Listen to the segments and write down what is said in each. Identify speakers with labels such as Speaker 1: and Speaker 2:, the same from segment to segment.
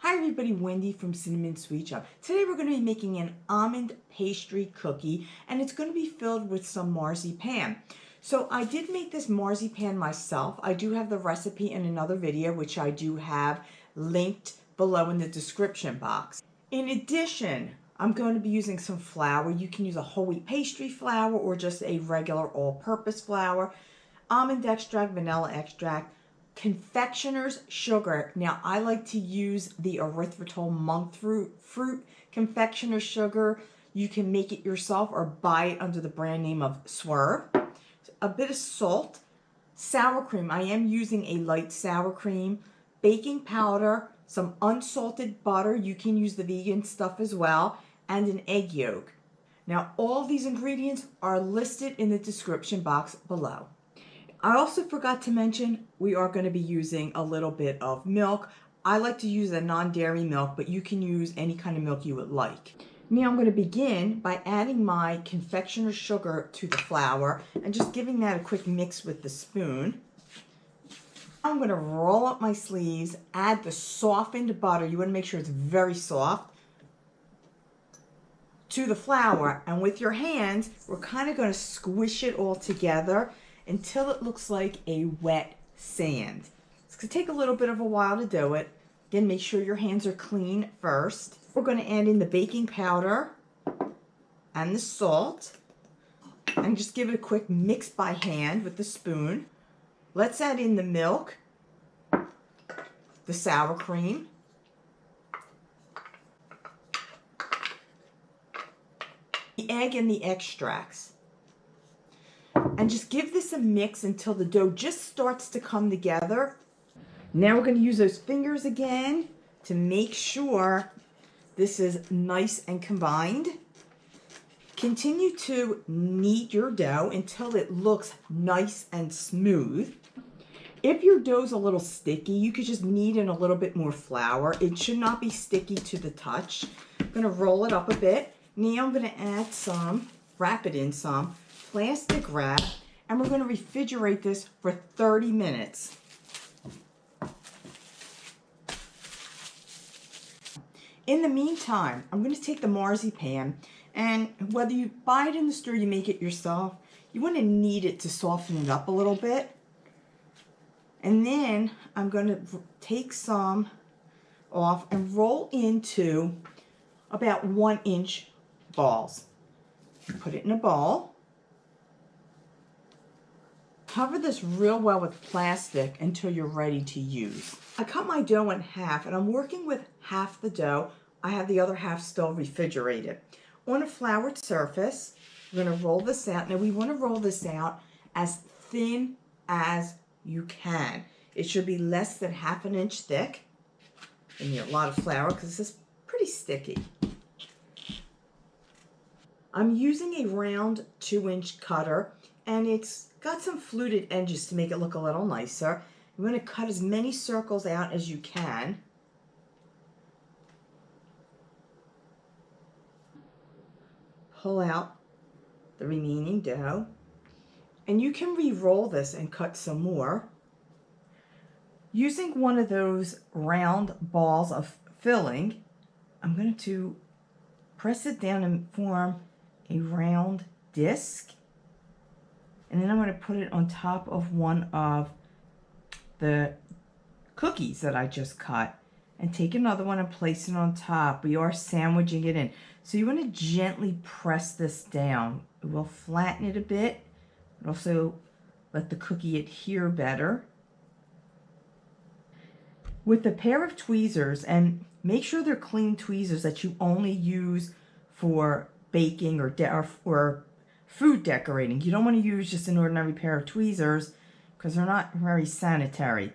Speaker 1: Hi everybody, Wendy from Cinnamon Sweet Shop. Today we're going to be making an almond pastry cookie and it's going to be filled with some marzipan. So I did make this marzipan myself. I do have the recipe in another video which I do have linked below in the description box. In addition, I'm going to be using some flour. You can use a whole wheat pastry flour or just a regular all-purpose flour, almond extract, vanilla extract, confectioner's sugar. Now I like to use the erythritol monk fruit confectioner's sugar. You can make it yourself or buy it under the brand name of Swerve. A bit of salt, sour cream. I am using a light sour cream, baking powder, some unsalted butter. You can use the vegan stuff as well, and an egg yolk. Now all these ingredients are listed in the description box below. I also forgot to mention we are going to be using a little bit of milk. I like to use a non-dairy milk, but you can use any kind of milk you would like. Now I'm going to begin by adding my confectioner's sugar to the flour and just giving that a quick mix with the spoon. I'm going to roll up my sleeves, add the softened butter. You want to make sure it's very soft to the flour, and with your hands we're kind of going to squish it all together until it looks like a wet sand. It's going to take a little bit of a while to do it. Again, make sure your hands are clean first. We're going to add in the baking powder and the salt and just give it a quick mix by hand with the spoon. Let's add in the milk, the sour cream, the egg, and the extracts. And just give this a mix until the dough just starts to come together. Now we're going to use those fingers again to make sure this is nice and combined. Continue to knead your dough until it looks nice and smooth. If your dough's a little sticky, you could just knead in a little bit more flour. It should not be sticky to the touch. I'm going to roll it up a bit. Now I'm going to add some, wrap it in some plastic wrap, and we're going to refrigerate this for 30 minutes. In the meantime, I'm going to take the marzipan, and whether you buy it in the store or you make it yourself, you want to knead it to soften it up a little bit. And then I'm going to take some off and roll into about 1-inch balls. Put it in a bowl. Cover this real well with plastic until you're ready to use. I cut my dough in half and I'm working with half the dough. I have the other half still refrigerated. On a floured surface, we're going to roll this out. Now we want to roll this out as thin as you can. It should be less than 1/2 inch thick. You need a lot of flour because this is pretty sticky. I'm using a round 2-inch cutter, and it's got some fluted edges to make it look a little nicer. You want to cut as many circles out as you can. Pull out the remaining dough. And you can re-roll this and cut some more. Using one of those round balls of filling, I'm going to press it down and form a round disc. And then I'm going to put it on top of one of the cookies that I just cut. And take another one and place it on top. We are sandwiching it in. So you want to gently press this down. It will flatten it a bit. But also let the cookie adhere better. With a pair of tweezers, and make sure they're clean tweezers that you only use for baking or food decorating. You don't want to use just an ordinary pair of tweezers because they're not very sanitary.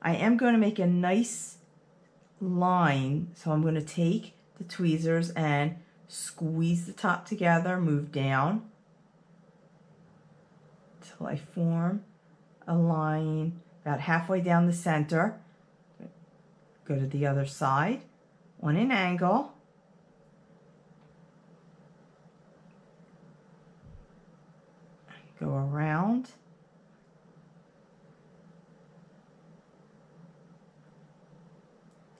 Speaker 1: I am going to make a nice line, so I'm going to take the tweezers and squeeze the top together, move down until I form a line about halfway down the center. Go to the other side on an angle. Go around.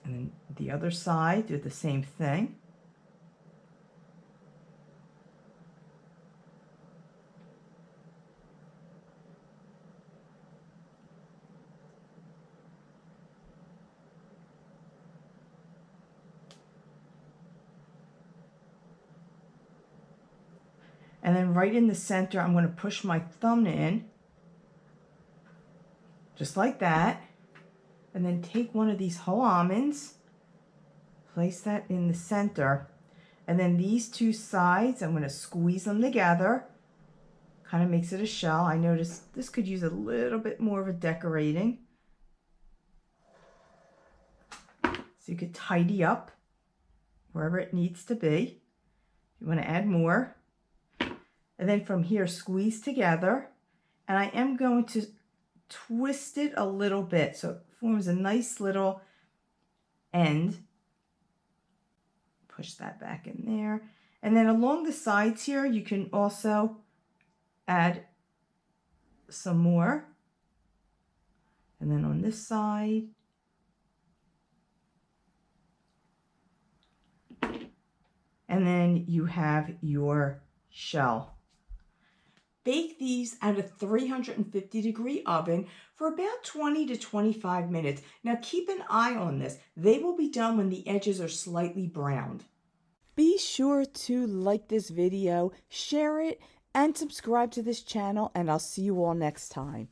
Speaker 1: And then the other side, do the same thing. And then right in the center, I'm going to push my thumb in, just like that. And then take one of these whole almonds, place that in the center. And then these two sides, I'm going to squeeze them together. Kind of makes it a shell. I noticed this could use a little bit more of a decorating. So you could tidy up wherever it needs to be. You want to add more. And then from here, squeeze together. And I am going to twist it a little bit so it forms a nice little end. Push that back in there. And then along the sides here, you can also add some more. And then on this side. And then you have your shell. Bake these at a 350-degree oven for about 20 to 25 minutes. Now keep an eye on this. They will be done when the edges are slightly browned. Be sure to like this video, share it, and subscribe to this channel, and I'll see you all next time.